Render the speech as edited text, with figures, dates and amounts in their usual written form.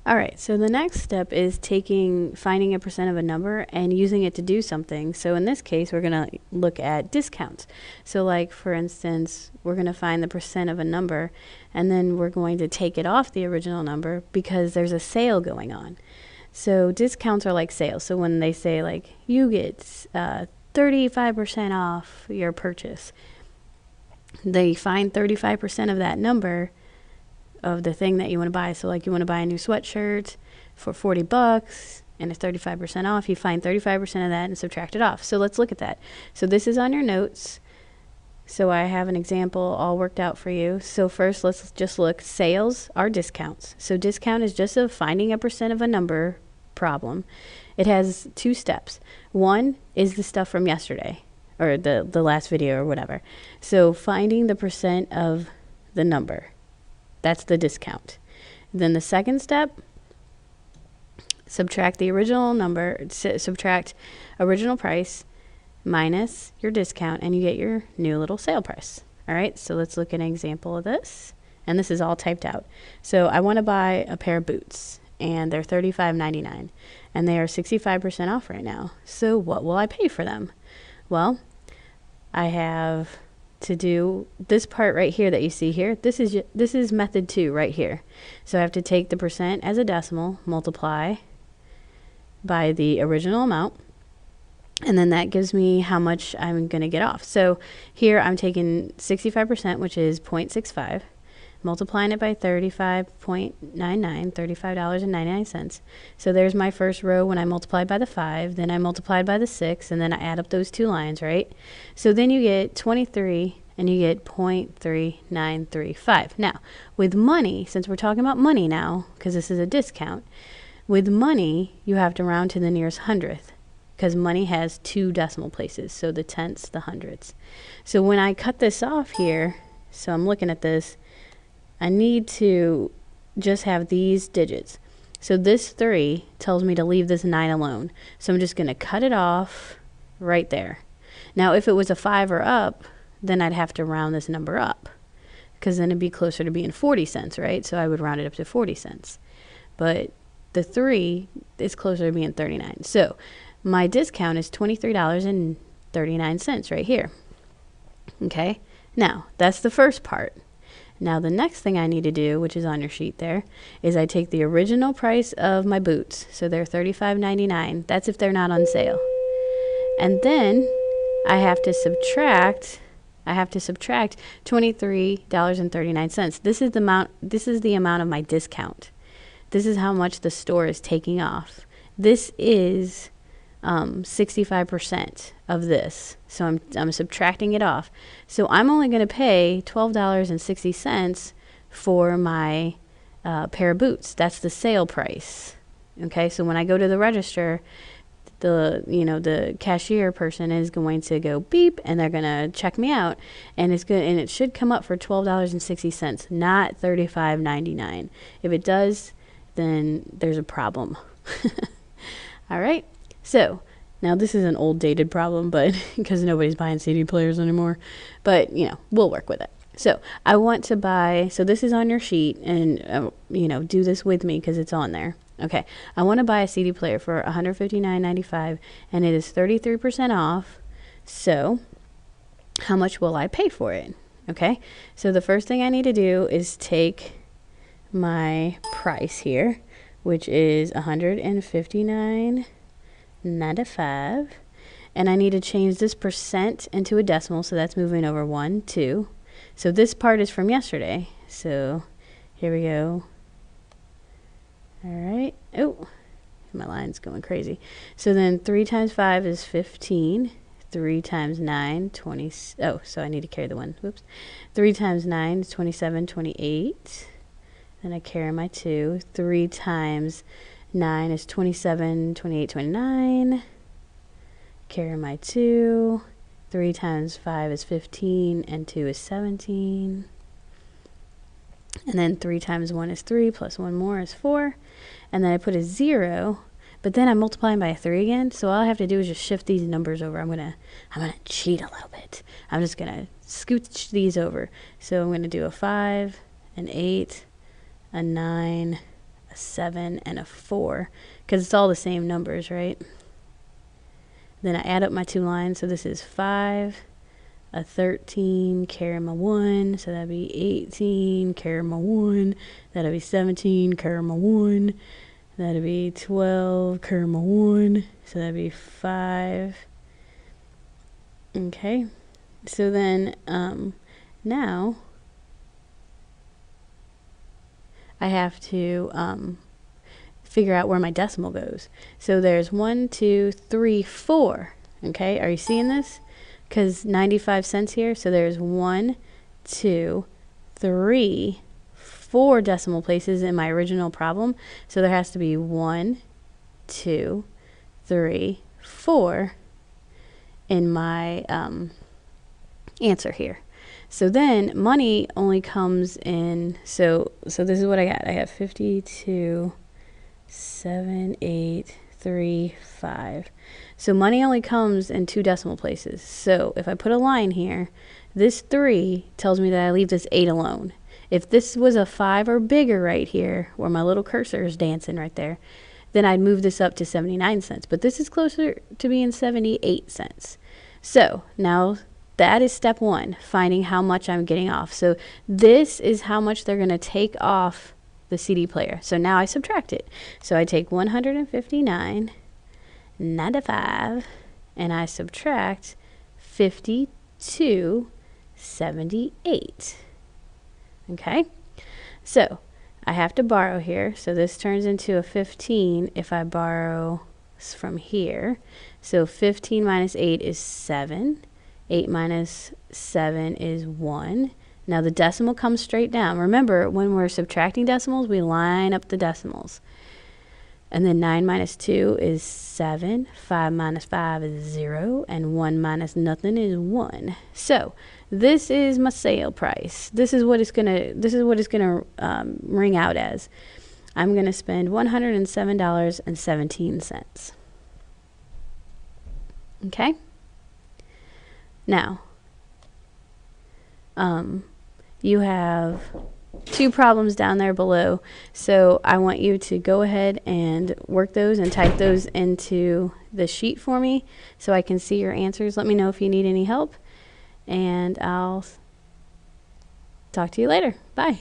All right, so the next step is finding a percent of a number and using it to do something. So in this case, we're going to look at discounts. So like, for instance, we're going to find the percent of a number, and then we're going to take it off the original number because there's a sale going on. So discounts are like sales. So when they say like, you get 35% off your purchase, they find 35% of that number of the thing that you want to buy. So like, you want to buy a new sweatshirt for $40 and it's 35% off. You find 35% of that and subtract it off. So let's look at that. So this is on your notes. So I have an example all worked out for you. So first, let's just look. Sales are discounts. So discount is just a finding a percent of a number problem. It has two steps. One is the stuff from yesterday or the last video or whatever. So finding the percent of the number. That's the discount. Then the second step, subtract the original number, subtract original price minus your discount, and you get your new little sale price. All right, so let's look at an example of this. And this is all typed out. So I want to buy a pair of boots, and they're $35.99, and they are 65% off right now. So what will I pay for them? Well, I have to do this part right here that you see here. This is method 2 right here. So I have to take the percent as a decimal, multiply by the original amount, and then that gives me how much I'm going to get off. So here I'm taking 65%, which is 0.65, multiplying it by 35.99, $35.99. So there's my first row when I multiplied by the 5, then I multiplied by the 6, and then I add up those two lines, right? So then you get 23, and you get 0.3935. Now, with money, since we're talking about money now, because this is a discount, with money, you have to round to the nearest hundredth, because money has two decimal places, so the tenths, the hundredths. So when I cut this off here, so I'm looking at this, I need to just have these digits. So this 3 tells me to leave this 9 alone. So I'm just going to cut it off right there. Now, if it was a 5 or up, then I'd have to round this number up, because then it'd be closer to being 40 cents, right? So I would round it up to 40 cents. But the 3 is closer to being 39. So my discount is $23.39 right here. Okay? Now, that's the first part. Now the next thing I need to do, which is on your sheet there, is I take the original price of my boots. So they're $35.99. That's if they're not on sale. And then I have to subtract $23.39. This is the amount of my discount. This is how much the store is taking off. This is 65% of this. So I'm subtracting it off. So I'm only going to pay $12.60 for my pair of boots. That's the sale price. Okay, so when I go to the register, the cashier person is going to go beep, and they're going to check me out, and it should come up for $12.60, not $35.99. If it does, then there's a problem. All right. So now this is an old dated problem, but because nobody's buying CD players anymore, but we'll work with it. So I want to buy, so this is on your sheet, and do this with me because it's on there. Okay, I want to buy a CD player for $159.95, and it is 33% off. So how much will I pay for it? Okay, so the first thing I need to do is take my price here, which is $159.95, and I need to change this percent into a decimal, so that's moving over 1, 2. So this part is from yesterday, so here we go. All right. Oh, my line's going crazy. So then 3 times 5 is 15. 3 times 9, 20. Oh, so I need to carry the 1. Whoops. 3 times 9 is 27, 28. Then I carry my 2. 3 times 9 is 27, 28, 29. Carry my 2. 3 times 5 is 15, and 2 is 17. And then 3 times 1 is 3, plus 1 more is 4. And then I put a 0, but then I'm multiplying by a 3 again. So all I have to do is just shift these numbers over. I'm gonna cheat a little bit. I'm just gonna scooch these over. So I'm gonna do a 5, an 8, a 9, a 7, and a 4, because it's all the same numbers, right? Then I add up my two lines, so this is 5, a 13, carry my 1, so that'd be 18, carry my 1, that'd be 17, carry my 1, that'd be 12, carry my 1, so that'd be 5. Okay, so then now I have to figure out where my decimal goes. So there's 1, 2, 3, 4. Okay, are you seeing this? Because 95 cents here, so there's 1, 2, 3, 4 decimal places in my original problem. So there has to be 1, 2, 3, 4 in my answer here. So then money only comes in, so this is what I got. I have 52, 7, 8, 3, 5. So money only comes in 2 decimal places. So if I put a line here, this 3 tells me that I leave this 8 alone. If this was a 5 or bigger right here, where my little cursor is dancing right there, then I'd move this up to 79 cents. But this is closer to being 78 cents. So now that is step 1, finding how much I'm getting off. So this is how much they're going to take off the CD player. So now I subtract it. So I take 159.95 and I subtract 52.78. Okay, so I have to borrow here. So this turns into a 15 if I borrow from here. So 15 minus 8 is 7. 8 minus 7 is 1. Now the decimal comes straight down. Remember, when we're subtracting decimals, we line up the decimals. And then 9 minus 2 is 7. 5 minus 5 is 0. And 1 minus nothing is 1. So this is my sale price. This is what it's gonna ring out as. I'm gonna spend $107.17. Okay. Now, you have 2 problems down there below, so I want you to go ahead and work those and type those into the sheet for me so I can see your answers. Let me know if you need any help, and I'll talk to you later. Bye.